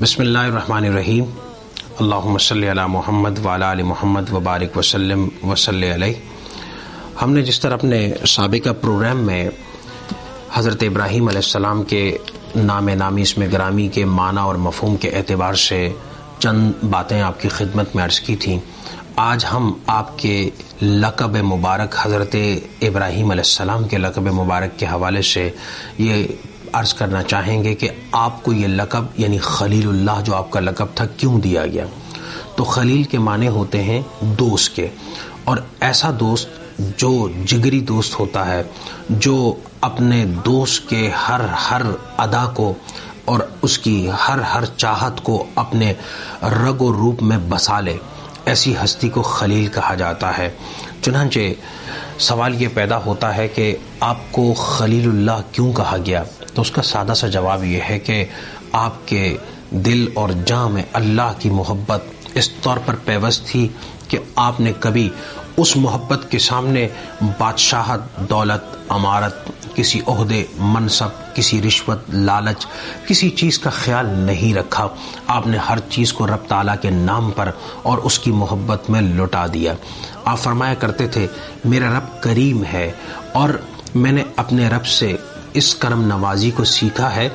بسم اللہ الرحمن الرحیم. اللہم صلی علی محمد وعلی آل محمد وبارک وسلم وصلی علیہ. ہم نے جس طرح اپنے سابقہ پروگرام میں حضرت ابراہیم علیہ السلام کے نام نامی اسم گرامی کے معنی اور مفہوم کے اعتبار سے چند باتیں آپ کی خدمت میں عرض کی تھیں، آج ہم آپ کے لقب مبارک حضرت ابراہیم علیہ السلام کے لقب مبارک کے حوالے سے یہ عرض کرنا چاہیں گے کہ آپ کو یہ لقب یعنی خلیل اللہ جو آپ کا لقب تھا کیوں دیا گیا. تو خلیل کے معنی ہوتے ہیں دوست کے، اور ایسا دوست جو جگری دوست ہوتا ہے، جو اپنے دوست کے ہر ادا کو اور اس کی ہر چاہت کو اپنے رگ و روپ میں بسا لے، ایسی ہستی کو خلیل کہا جاتا ہے. چنانچہ سوال یہ پیدا ہوتا ہے کہ آپ کو خلیل اللہ کیوں کہا گیا؟ تو اس کا سادہ سا جواب یہ ہے کہ آپ کے دل اور جاں میں اللہ کی محبت اس طور پر پیوست تھی کہ آپ نے کبھی اس محبت کے سامنے بادشاہت، دولت، امارت، کسی عہدے، منصب، کسی رشوت، لالچ، کسی چیز کا خیال نہیں رکھا. آپ نے ہر چیز کو رب تعالیٰ کے نام پر اور اس کی محبت میں لٹا دیا. آپ فرمایا کرتے تھے میرا رب کریم ہے، اور میں نے اپنے رب سے اس کرم نوازی کو سیکھا ہے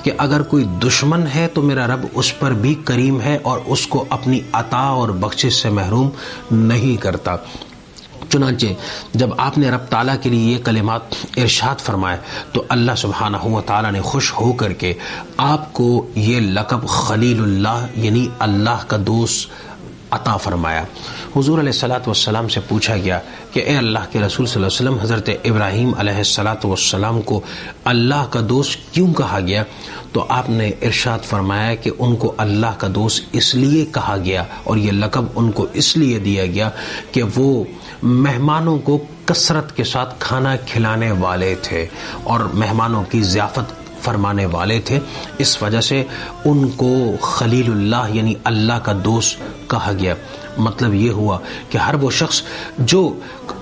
کہ اگر کوئی دشمن ہے تو میرا رب اس پر بھی کریم ہے اور اس کو اپنی عطا اور بخشش سے محروم نہیں کرتا. چنانچہ جب آپ نے رب تعالیٰ کے لیے یہ کلمات ارشاد فرمائے تو اللہ سبحانہ و تعالیٰ نے خوش ہو کر کے آپ کو یہ لقب خلیل اللہ یعنی اللہ کا دوست عطا فرمایا. حضور علیہ الصلاۃ والسلام سے پوچھا گیا کہ اے اللہ کے رسول صلی اللہ علیہ وسلم، حضرت ابراہیم علیہ الصلاۃ والسلام کو اللہ کا دوست کیوں کہا گیا؟ تو آپ نے ارشاد فرمایا کہ ان کو اللہ کا دوست اس لیے کہا گیا اور یہ لقب ان کو اس لیے دیا گیا کہ وہ مہمانوں کو کثرت کے ساتھ کھانا کھلانے والے تھے اور مہمانوں کی ضیافت فرمانے والے تھے. اس وجہ سے ان کو خلیل اللہ یعنی اللہ کا دوست کہا گیا. مطلب یہ ہوا کہ ہر وہ شخص جو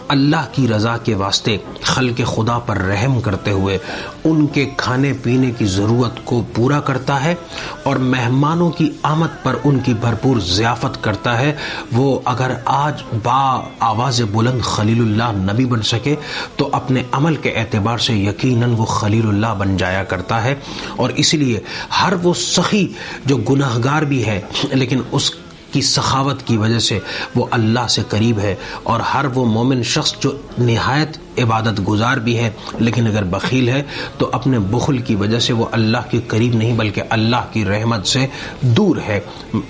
اللہ کی رضا کے واسطے خلق خدا پر رحم کرتے ہوئے ان کے کھانے پینے کی ضرورت کو پورا کرتا ہے اور مہمانوں کی آمد پر ان کی بھرپور ضیافت کرتا ہے، وہ اگر آج با آواز بلند خلیل اللہ نبی بن سکے تو اپنے عمل کے اعتبار سے یقیناً وہ خلیل اللہ بن جایا کرتا ہے. اور اس لیے ہر وہ سخی جو گناہگار بھی ہے لیکن اس کی سخاوت کی وجہ سے وہ اللہ سے قریب ہے، اور ہر وہ مومن شخص جو نہایت عبادت گزار بھی ہے لیکن اگر بخیل ہے تو اپنے بخل کی وجہ سے وہ اللہ کے قریب نہیں بلکہ اللہ کی رحمت سے دور ہے.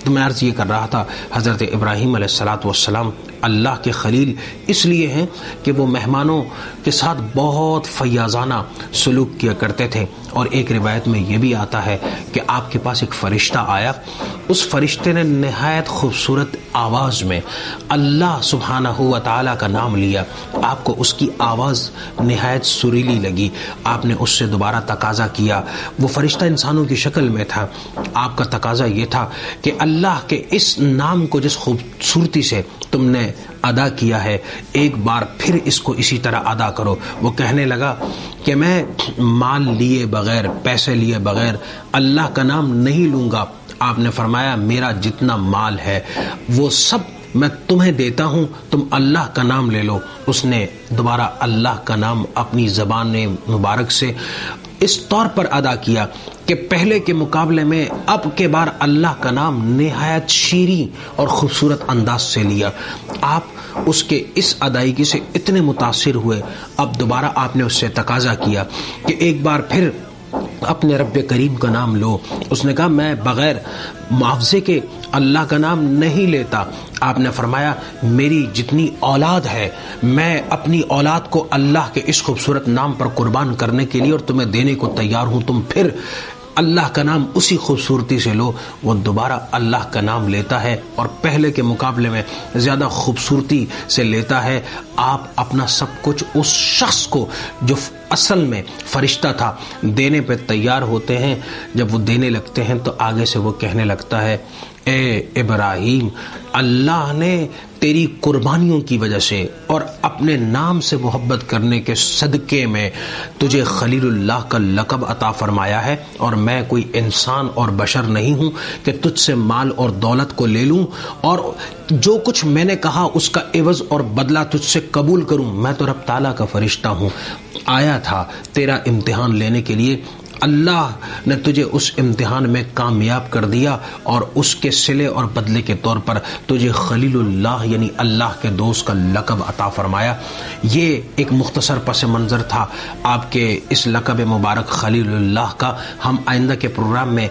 تو میں عرض یہ کر رہا تھا حضرت ابراہیم علیہ الصلاۃ والسلام اللہ کے خلیل اس لیے ہیں کہ وہ مہمانوں کے ساتھ بہت فیاضانہ سلوک کیا کرتے تھے. اور ایک روایت میں یہ بھی آتا ہے کہ آپ کے پاس ایک فرشتہ آیا، اس فرشتے نے نہایت خوبصورت آواز میں اللہ سبحانہ و تعالیٰ کا نام لیا. آپ کو اس کی آواز نہایت سریلی لگی. آپ نے اس سے دوبارہ تقاضا کیا. وہ فرشتہ انسانوں کی شکل میں تھا. آپ کا تقاضا یہ تھا کہ اللہ کے اس نام کو جس خوبصورتی سے تم نے ادا کیا ہے ایک بار پھر اس کو اسی طرح ادا کرو. وہ کہنے لگا کہ میں مال لیے بغیر، پیسے لیے بغیر اللہ کا نام نہیں لوں گا. آپ نے فرمایا میرا جتنا مال ہے وہ سب میں تمہیں دیتا ہوں، تم اللہ کا نام لے لو. اس نے دوبارہ اللہ کا نام اپنی زبان مبارک سے اس طور پر ادا کیا کہ پہلے کے مقابلے میں اب کے بار اللہ کا نام نہایت شیریں اور خوبصورت انداز سے لیا. آپ اس کے اس ادائیگی سے اتنے متاثر ہوئے، اب دوبارہ آپ نے اس سے تقاضا کیا کہ ایک بار پھر اپنے رب کریم کا نام لو. اس نے کہا میں بغیر معاوضے کے اللہ کا نام نہیں لیتا. آپ نے فرمایا میری جتنی اولاد ہے میں اپنی اولاد کو اللہ کے اس خوبصورت نام پر قربان کرنے کے لیے اور تمہیں دینے کو تیار ہوں، تم پھر اللہ کا نام اسی خوبصورتی سے لو. وہ دوبارہ اللہ کا نام لیتا ہے اور پہلے کے مقابلے میں زیادہ خوبصورتی سے لیتا ہے. آپ اپنا سب کچھ اس شخص کو جو اصل میں فرشتہ تھا دینے پہ تیار ہوتے ہیں. جب وہ دینے لگتے ہیں تو آگے سے وہ کہنے لگتا ہے اے ابراہیم، اللہ نے تیری قربانیوں کی وجہ سے اور اپنے نام سے محبت کرنے کے صدقے میں تجھے خلیل اللہ کا لقب عطا فرمایا ہے، اور میں کوئی انسان اور بشر نہیں ہوں کہ تجھ سے مال اور دولت کو لے لوں اور جو کچھ میں نے کہا اس کا عوض اور بدلہ تجھ سے قبول کروں۔ میں تو رب تعالیٰ کا فرشتہ ہوں، آیا تھا تیرا امتحان لینے کے لیے، اللہ نے تجھے اس امتحان میں کامیاب کر دیا اور اس کے صلے اور بدلے کے طور پر تجھے خلیل اللہ یعنی اللہ کے دوست کا لقب عطا فرمایا۔ یہ ایک مختصر پس منظر تھا آپ کے اس لقب مبارک خلیل اللہ کا۔ ہم آئندہ کے پروگرام میں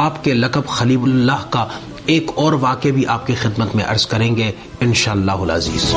آپ کے لقب خلیل اللہ کا ایک اور واقعہ بھی آپ کی خدمت میں عرض کریں گے انشاءاللہ العزیز۔